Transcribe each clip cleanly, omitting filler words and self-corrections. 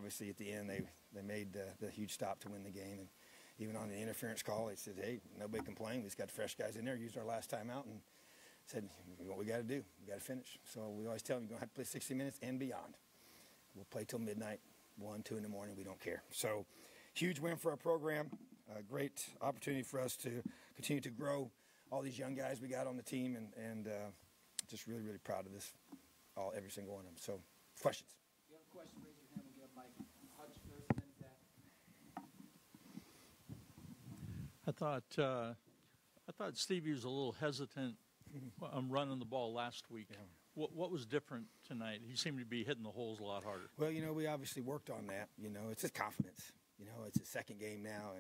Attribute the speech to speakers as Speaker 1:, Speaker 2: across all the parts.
Speaker 1: obviously at the end they made the huge stop to win the game. And even on the interference call, they said, hey, nobody complained. We just got fresh guys in there, used our last time out, and said, what we got to do, we got to finish. So we always tell them, you're going to have to play 60 minutes and beyond. We'll play till midnight, 1, 2 in the morning, we don't care. So huge win for our program, a great opportunity for us to continue to grow all these young guys we got on the team, and just really, really proud of this, every single one of them. So questions?
Speaker 2: If you have a question, raise your hand. We'll get a mic. Hutch first, and then Zach.
Speaker 3: I thought Stevie was a little hesitant running the ball last week. Yeah. What was different tonight? He seemed to be hitting the holes a lot harder.
Speaker 1: Well, we obviously worked on that. It's his confidence. It's his second game now,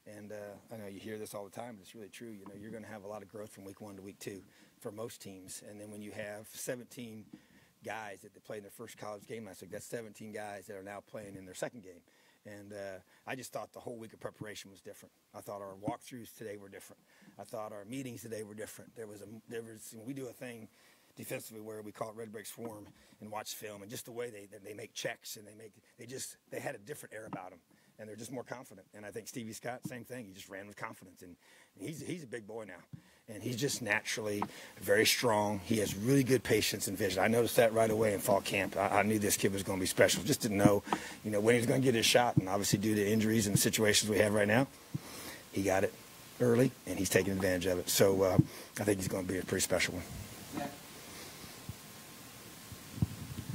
Speaker 1: and I know you hear this all the time, but it's really true. You're going to have a lot of growth from week 1 to week 2 for most teams, and then when you have 17 guys that they played in their first college game last week, that's 17 guys that are now playing in their second game. And I just thought the whole week of preparation was different. I thought our walkthroughs today were different. I thought our meetings today were different. We do a thing defensively where we call it red break swarm and watch film, and just the way they make checks, and they had a different air about them, and they're just more confident. And I think Stevie Scott, same thing. He just ran with confidence, and he's a big boy now, and he's just naturally very strong. He has really good patience and vision. I noticed that right away in fall camp. I knew this kid was going to be special. Just didn't know, when he was going to get his shot, and obviously due to injuries and situations we have right now, he got it early, and he's taking advantage of it. So I think he's going to be a pretty special one.
Speaker 2: Yeah.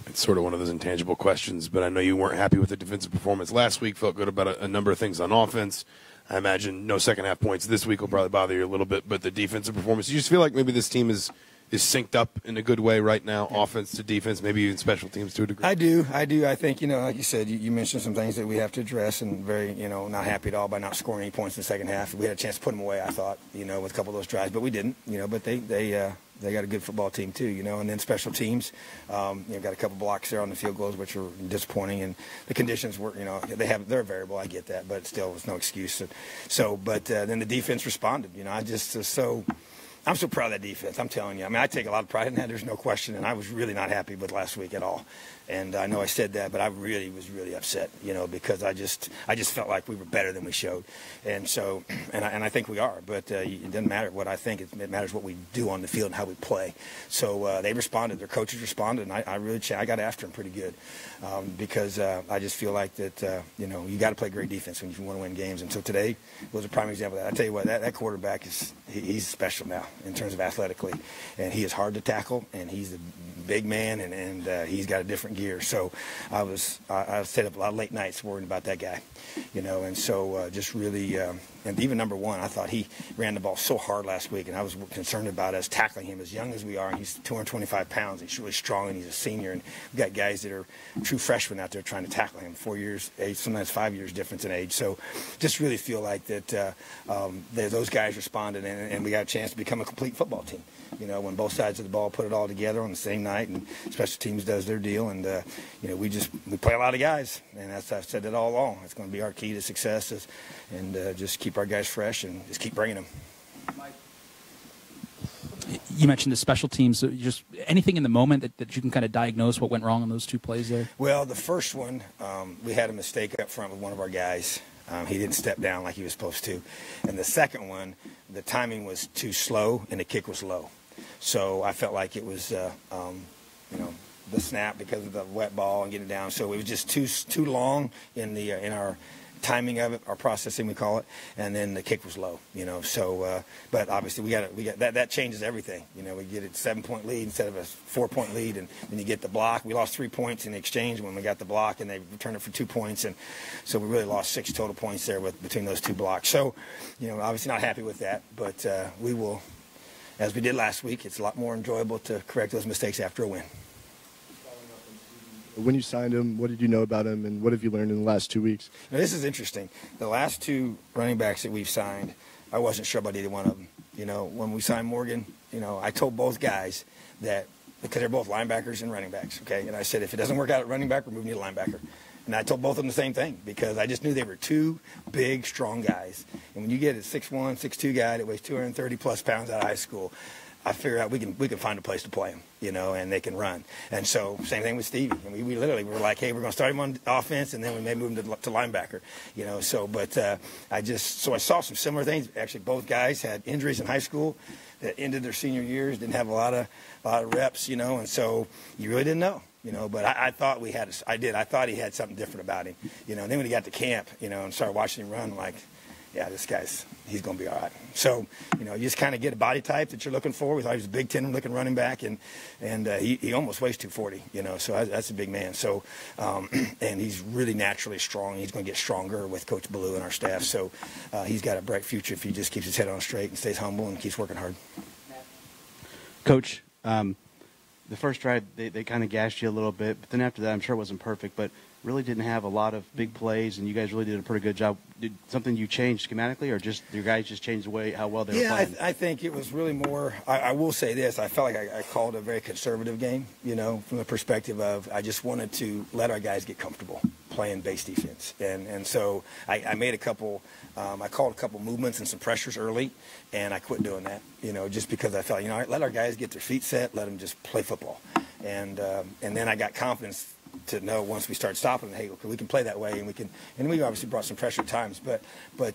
Speaker 4: It's sort of one of those intangible questions, but I know you weren't happy with the defensive performance last week, felt good about a number of things on offense. I imagine no second half points this week will probably bother you a little bit, but the defensive performance, you just feel like maybe this team is synced up in a good way right now, offense to defense, maybe even special teams to a degree?
Speaker 1: I do. I think, like you said, you mentioned some things that we have to address, and very, not happy at all by not scoring any points in the second half. We had a chance to put them away, I thought, with a couple of those drives, but we didn't, but they got a good football team too, and then special teams, got a couple blocks there on the field goals, which were disappointing, and the conditions were, they're a variable, I get that, but still, it's no excuse. But then the defense responded, I'm so proud of that defense. I'm telling you. I take a lot of pride in that. There's no question. And I was really not happy with last week at all. And I know I said that, but I really was really upset, because I just felt like we were better than we showed. And so, and I think we are. But it doesn't matter what I think. It matters what we do on the field and how we play. So they responded. Their coaches responded. And I got after them pretty good, because I just feel like that, you got to play great defense when you want to win games. And so today was a prime example of that. I tell you what, that quarterback he's special now in terms of athletically, and he is hard to tackle, and he's a big man, and he's got a different gear. So I stayed up a lot of late nights worrying about that guy, and so just really, and even number one, I thought he ran the ball so hard last week, and I was concerned about us tackling him as young as we are. And he's 225 pounds. He's really strong, and he's a senior. And we've got guys that are true freshmen out there trying to tackle him. 4 years age, sometimes 5 years difference in age. So just really feel like that those guys responded, and we got a chance to become a complete football team. When both sides of the ball put it all together on the same night, and special teams does their deal, and we play a lot of guys, and I've said that all along. It's going to be our key to success, and just keep our guys fresh and just keep bringing them.
Speaker 2: Mike.
Speaker 5: You mentioned the special teams. So just anything in the moment that you can kind of diagnose what went wrong on those two plays there?
Speaker 1: Well, the first one, we had a mistake up front with one of our guys. He didn't step down like he was supposed to. And the second one, the timing was too slow and the kick was low. So I felt like it was, the snap because of the wet ball and getting it down. So it was just too long in our timing of it, our processing we call it, and then the kick was low. So but obviously we got that changes everything. We get a 7-point lead instead of a 4-point lead, and then you get the block. We lost 3 points in the exchange when we got the block, and they returned it for 2 points, and so we really lost 6 total points there between those two blocks. So obviously not happy with that, but we will, as we did last week. It's a lot more enjoyable to correct those mistakes after a win.
Speaker 6: When you signed him, what did you know about him, and what have you learned in the last 2 weeks?
Speaker 1: Now, this is interesting. The last 2 running backs that we've signed, I wasn't sure about either one of them. When we signed Morgan, I told both guys that, because they're both linebackers and running backs, okay? And I said, if it doesn't work out at running back, we're moving you to linebacker. And I told both of them the same thing, because I just knew they were 2 big, strong guys. And when you get a 6'1", 6'2" guy that weighs 230-plus pounds out of high school, I figured out we can find a place to play him, and they can run. And so same thing with Stevie. I mean, we literally were like, hey, we're going to start him on offense, and then we may move him to linebacker, So, but I saw some similar things. Actually, both guys had injuries in high school that ended their senior years, didn't have a lot of reps, and so you really didn't know. But I thought I thought he had something different about him, And then when he got to camp, and started watching him run, like, yeah, he's going to be all right. So, you just kind of get a body type that you're looking for. We thought he was a Big Ten looking running back, and he almost weighs 240, so that's a big man. So, and he's really naturally strong. He's going to get stronger with Coach Ballou and our staff. So he's got a bright future if he just keeps his head on straight and stays humble and keeps working hard.
Speaker 7: Coach, the first drive, they kind of gashed you a little bit, but then after that, I'm sure it wasn't perfect, but really didn't have a lot of big plays, and you guys really did a pretty good job. Did something you changed schematically, or just your guys just changed the way how well they were playing?
Speaker 1: Yeah, I think it was really more. I will say this: I felt like I called a very conservative game. From the perspective of I just wanted to let our guys get comfortable playing base defense, and so I made a couple. I called a couple movements and some pressures early, and I quit doing that. Just because I felt let our guys get their feet set, let them just play football, and then I got confidence to know once we start stopping, hey, okay, we can play that way, and we obviously brought some pressure at times, but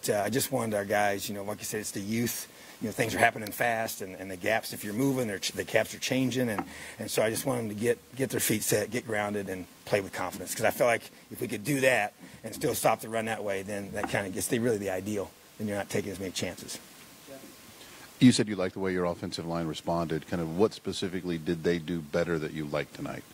Speaker 1: I just wanted our guys, like you said, it's the youth, things are happening fast, and the gaps, if you're moving, the gaps are changing, and so I just want them to get their feet set, get grounded, and play with confidence, because I feel like if we could do that and still stop the run that way, then that kind of gets really the ideal, and you're not taking as many chances.
Speaker 8: You said you liked the way your offensive line responded. Kind of what specifically did they do better that you liked tonight?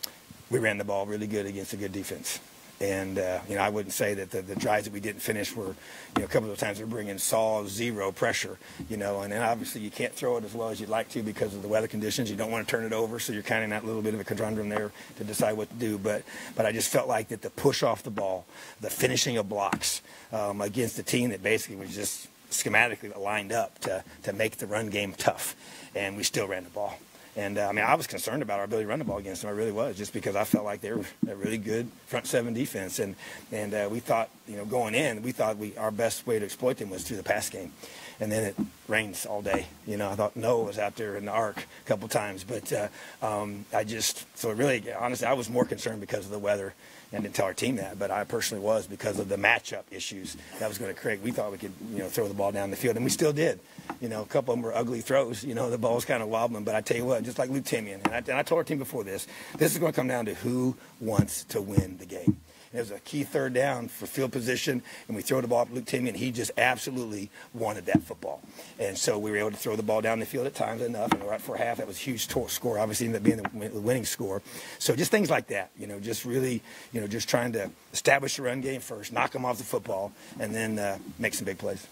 Speaker 1: We ran the ball really good against a good defense. And, I wouldn't say that the drives that we didn't finish were, a couple of times we're bringing zero pressure, and then obviously you can't throw it as well as you'd like to because of the weather conditions. You don't want to turn it over, so you're kind of in that little bit of a conundrum there to decide what to do. But I just felt like that the push off the ball, the finishing of blocks against a team that basically was just schematically lined up to make the run game tough, and we still ran the ball. And, I was concerned about our ability to run the ball against them. I really was, just because I felt like they were a really good front seven defense. And we thought, going in, our best way to exploit them was through the pass game. And then it rains all day. I thought Noah was out there in the arc a couple times. But honestly, I was more concerned because of the weather. And didn't tell our team that, but I personally was, because of the matchup issues that was going to create. We thought we could, throw the ball down the field, and we still did. A couple of them were ugly throws. The ball was kind of wobbling. But I tell you what, just like Luke Timian, and I told our team before this is going to come down to who wants to win the game. It was a key third down for field position, and we throw the ball up to Luke Timian. He just absolutely wanted that football. And so we were able to throw the ball down the field at times enough, and right for a half, that was a huge score, obviously ended up being the winning score. So just things like that, just really, just trying to establish the run game first, knock them off the football, and then make some big plays.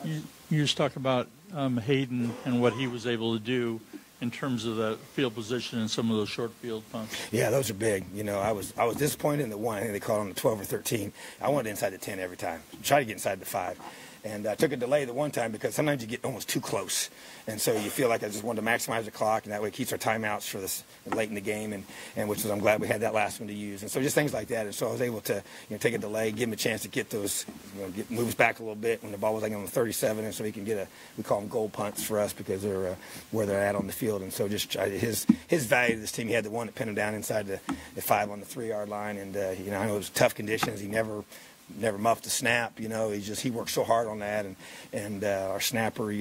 Speaker 3: You just talk about Hayden and what he was able to do in terms of the field position and some of those short field punts.
Speaker 1: Yeah, those are big. I was disappointed in the one. I think they called on the 12 or 13. I wanted inside the 10 every time. Try to get inside the 5. And I took a delay the one time because sometimes you get almost too close. And so you feel like I just wanted to maximize the clock, and that way it keeps our timeouts for this late in the game, and which I'm glad we had that last one to use. And so just things like that. And so I was able to take a delay, give him a chance to get those, get moves back a little bit when the ball was like on the 37, and so he can get we call them goal punts for us because they're where they're at on the field. And so just his value to this team, he had the one that pinned him down inside the 5 on the 3-yard line, and I know it was tough conditions. He never muffed a snap, he worked so hard on that, and our snapper,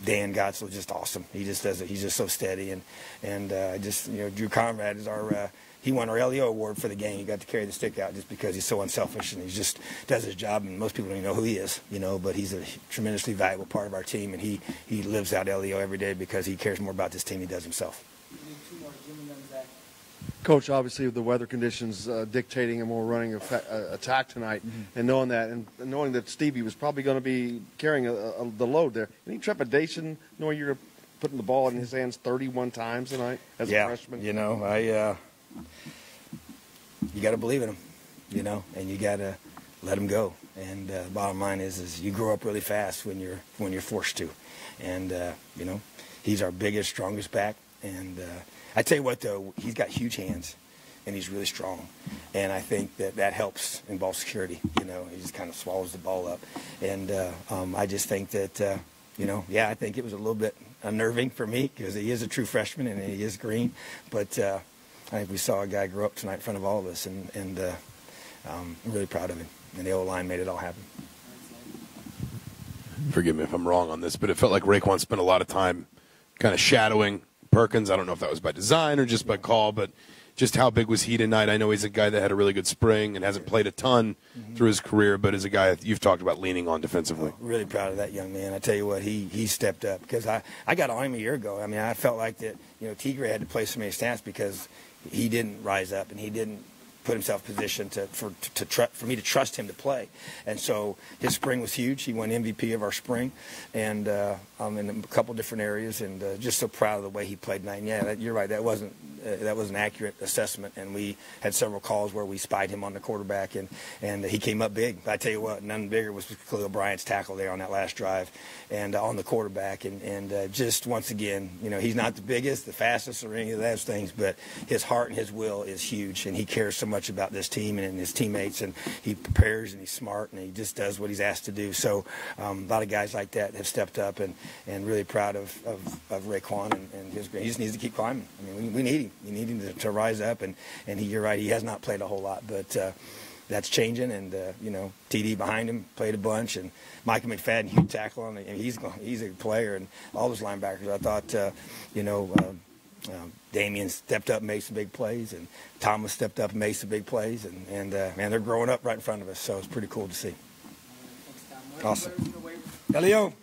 Speaker 1: Dan Gottsel, just awesome. He just does it. He's just so steady, and Drew Conrad is he won our LEO award for the game. He got to carry the stick out just because he's so unselfish, and he just does his job, and most people don't even know who he is, but he's a tremendously valuable part of our team, and he lives out LEO every day because he cares more about this team than he does himself.
Speaker 6: Coach, obviously with the weather conditions dictating a more running attack tonight, and knowing that Stevie was probably going to be carrying the load there, any trepidation knowing you're putting the ball in his hands 31 times tonight as a freshman?
Speaker 1: You got to believe in him, and you got to let him go. And the bottom line is you grow up really fast when you're forced to, and he's our biggest, strongest back, and I tell you what, though, he's got huge hands, and he's really strong. And I think that helps in ball security. He just kind of swallows the ball up. And I just think that, I think it was a little bit unnerving for me because he is a true freshman and he is green. But I think we saw a guy grow up tonight in front of all of us, and I'm really proud of him. And the O-line made it all happen.
Speaker 4: Forgive me if I'm wrong on this, but it felt like Raekwon spent a lot of time kind of shadowing Perkins. I don't know if that was by design or just by call, but just how big was he tonight? I know he's a guy that had a really good spring and hasn't played a ton through his career, but is a guy that you've talked about leaning on defensively.
Speaker 1: Really proud of that young man. I tell you what, he stepped up because I got on him a year ago. I mean, I felt like that, Tigre had to play so many snaps because he didn't rise up and he didn't put himself in position for me to trust him to play. And so his spring was huge. He won MVP of our spring, and in a couple different areas, and just so proud of the way he played tonight. And yeah, you're right. That was an accurate assessment, and we had several calls where we spied him on the quarterback, and he came up big. I tell you what, none bigger was Khalil Bryant's tackle there on that last drive, and on the quarterback, and just once again, he's not the biggest, the fastest, or any of those things, but his heart and his will is huge, and he cares so much about this team and his teammates, and he prepares and he's smart and he just does what he's asked to do. So a lot of guys like that have stepped up, and really proud of Raekwon and his. He just needs to keep climbing. I mean, we need him. We need him to rise up, and you're right. He has not played a whole lot, but that's changing. And TD behind him played a bunch, and Micah McFadden, huge tackle on. He's a player, and all those linebackers. I thought Damian stepped up and made some big plays, and Thomas stepped up and made some big plays, and man, they're growing up right in front of us, so it's pretty cool to see. Awesome. Elio.